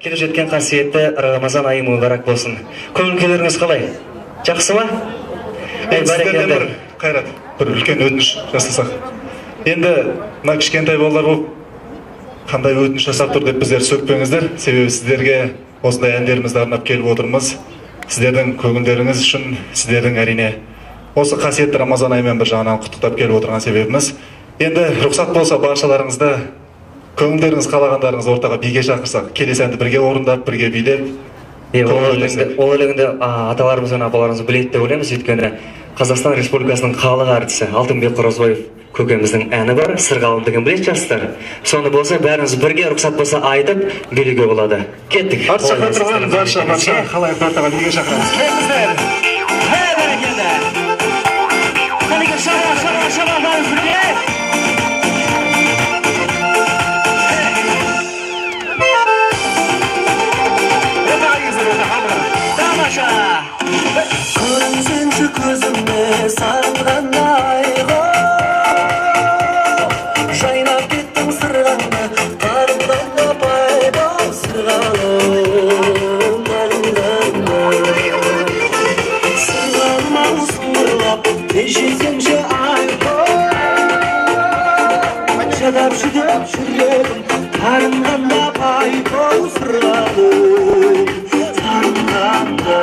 келіп жеткен қасиетті Рамазан айы мүбәрәк болсын. Көңіл-күйлеріңіз қалай? Жақсы ма? Сіздерден бір қайрат, бір үлкен өтініш жасасақ. Енді мына кішкентай балалар болып қандай өтініш жасап тұр деп біздер сөкпеңіздер. Себебі сіздерге осындай әндерімізді арнап келіп отырмыз. Сіздердің көңілдеріңіз үшін, сіздердің әрине осы қасиетті Рамазан айымен бір жағынан құттықтап келіп отырған себебіміз. Енді рұқсат болса баршаларыңызды көңілдеріңіз қалағандарыңыз ортаға биге шақырсақ, келесі әнді бірге орындап, бірге билеп. Ол өлеңді аталарымыз бен апаларымыз біледі деп ойлаймыз, өйткені Қазақстан Республикасының халық артисі Алтынбек Қоразбаев көкеміздің әні бар, Сырғалым деген білесіздер. Соны болса бәріңіз бірге рұқсат болса айтып билеуге болады. Кеттік. Арт жаққа тұрған барша халайық ортаға биге шақырамыз. Келіңіздер. Көрінсеңші көзімде сағынғандай жайнап кеттің сырғаңда, тарымданда пайда сырғалым сырғалым ау сұңғырлап жетсеңші жадап жүдеп жүргенім тарымғанда пайда сырғалым тарымғанда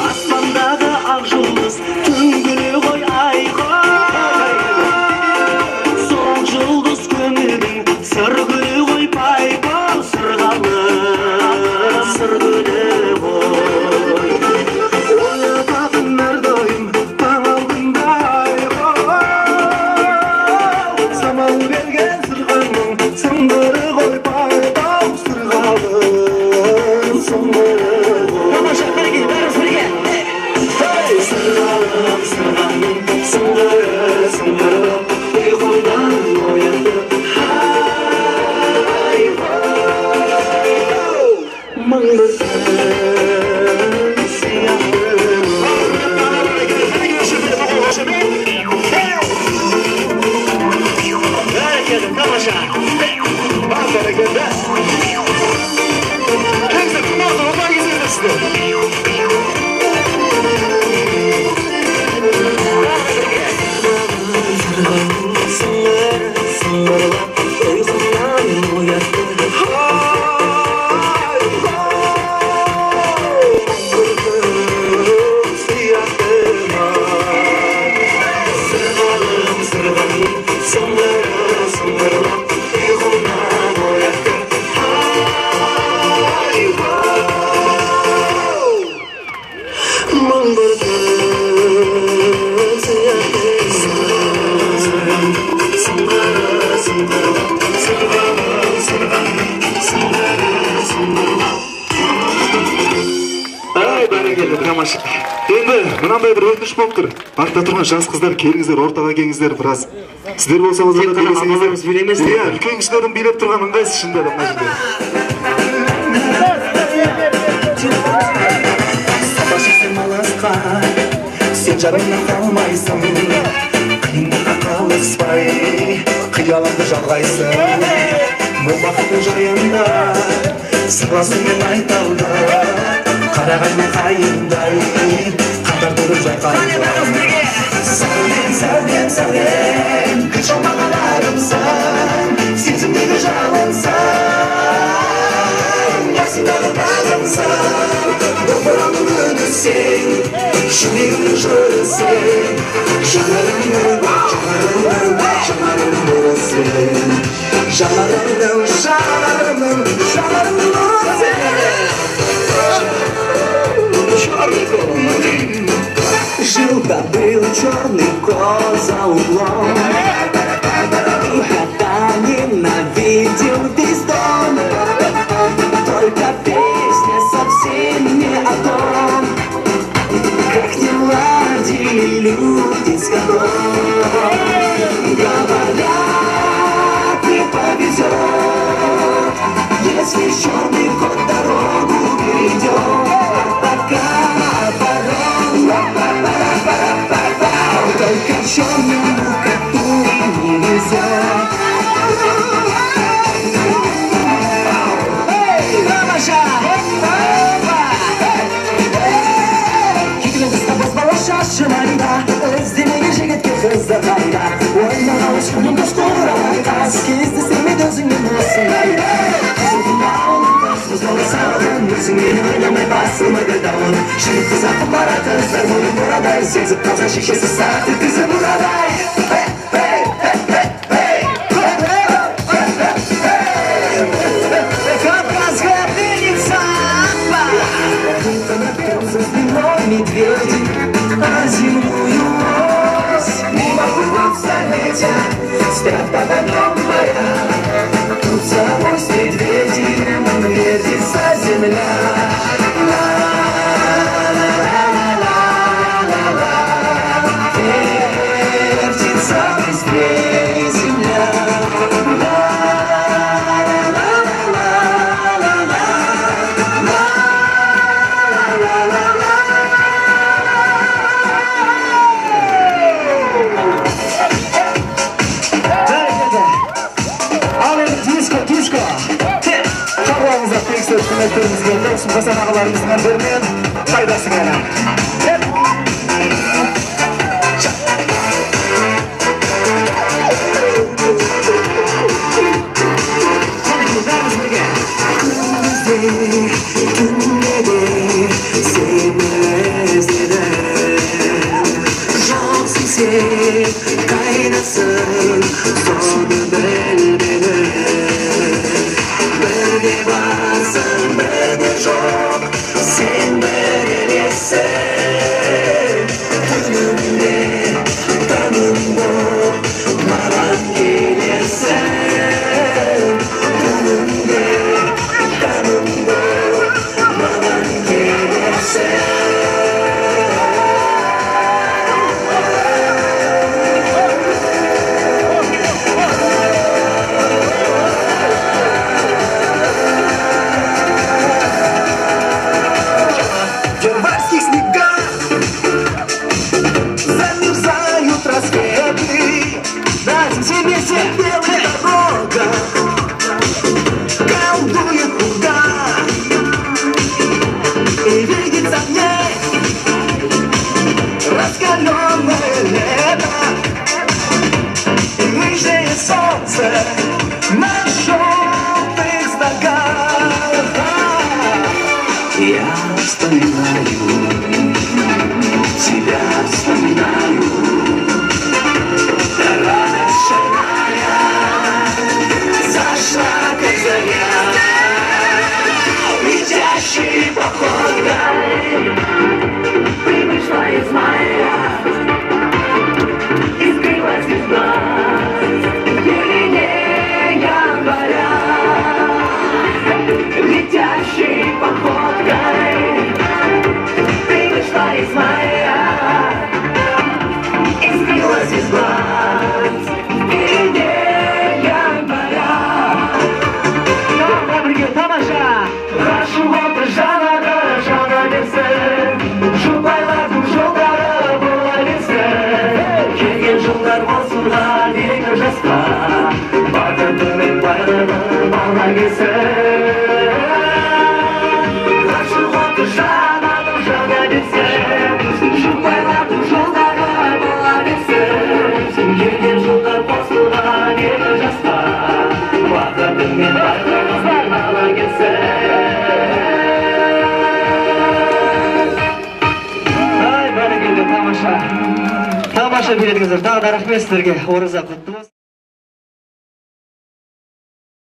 аспандағы ақ жұлдыз түңгілі ғой айқын сол жұлдыз көңілдің сыр гүлі ғой пай-пау сырғалым сыр гүлі ғой оятатын әрдайым таң алдында айқын самал берген сырғаның сыңғыры ғой пай-пау сырғалым сыңғыры Енді мынандай бір өтініш болып тұр. Артта тұрған жас қыздар келіңіздер, ортаға келіңіздер біраз. Сіздер болсаңыздар да билесеңіздер. Иә, үлкен кісілердің билеп тұрған ыңғайсыз шынында да мына жерде. Сапашықсың алысқа, сен жарыңнан қалмайсың, қиындыққа қалыспай, қиялыңды жалғайсың. Бұл бақыттың жайында сырласыңмен айталды, қарағаймен қайындай қатар тұрып жайқалды. Сәлем, сәлем, кіл шалмаған арымсың, сезімдегі жалынсың, басындағы бағымсың, допыраның үнісің, жүрегімнің жырысың, жанарымның Жил-то был черный кот за углом, и это ненавидел. дискотек. Говорят, не повезет, если черный кот дорогу перейдет. Пока оборон, только черному коту не везет. Шамайда, іздемеген жігітке қыздар қайда. Ойнан алышқының көшқұралайда, кездестірмейді өзіңмен осындайда. Қызылдың ауылын қыз-қызғалы сағын, өзіңмен ойнамай басылмайды дауын. Жігітті зақып бара қыздар мойын бұрадай, сезіп қалса шешесі сағат өткізіп ұрадай. Медведи, а зимую ось мимо плывут столетия, спят под огнем моря. Тут завоз медведи, вертится земля. Ла-ла-ла-ла-ла-ла-ла, вертится быстрее земля. Құрметтерімізге досым қасан ағаларымыздың әндерінен пайдасы ғана. Түнде сені іздедім, жоқсың сен қайдасың, соны білмедім. Бірде барсың, бірде жоқ, сен бір емессің. Түнімде таңым боп маған келесің. Түнімде таңым боп маған келесің. Белая дорога колдует луга, и видится в ней раскаленное лето и рыжее солнце на желтых сногах. Я вспоминаю, тебя вспоминаю. Летящей походкой ты вышла из мая и скрылась из глаз в пелене января. Летящей походкой ты вышла из мая и скрылась из глаз в пелене января. Тамаша! Ғашуғаты жанады, жана берсін, жұбайлардың жолдары бола берсін. Келген жылдар қосылға дейінгі жасқа, бақыты мен байлығын ала келсін. Ғашуғаты жанады, жана берсін, жұбайлардың жолдары бола берсін. Келген жылдар қосылға дейінгі жасқа, бақыты мен байлығын ала келсін. Тамаша билетіңіздер, тағы да рахмет сіздерге. Ораза құтты болсын.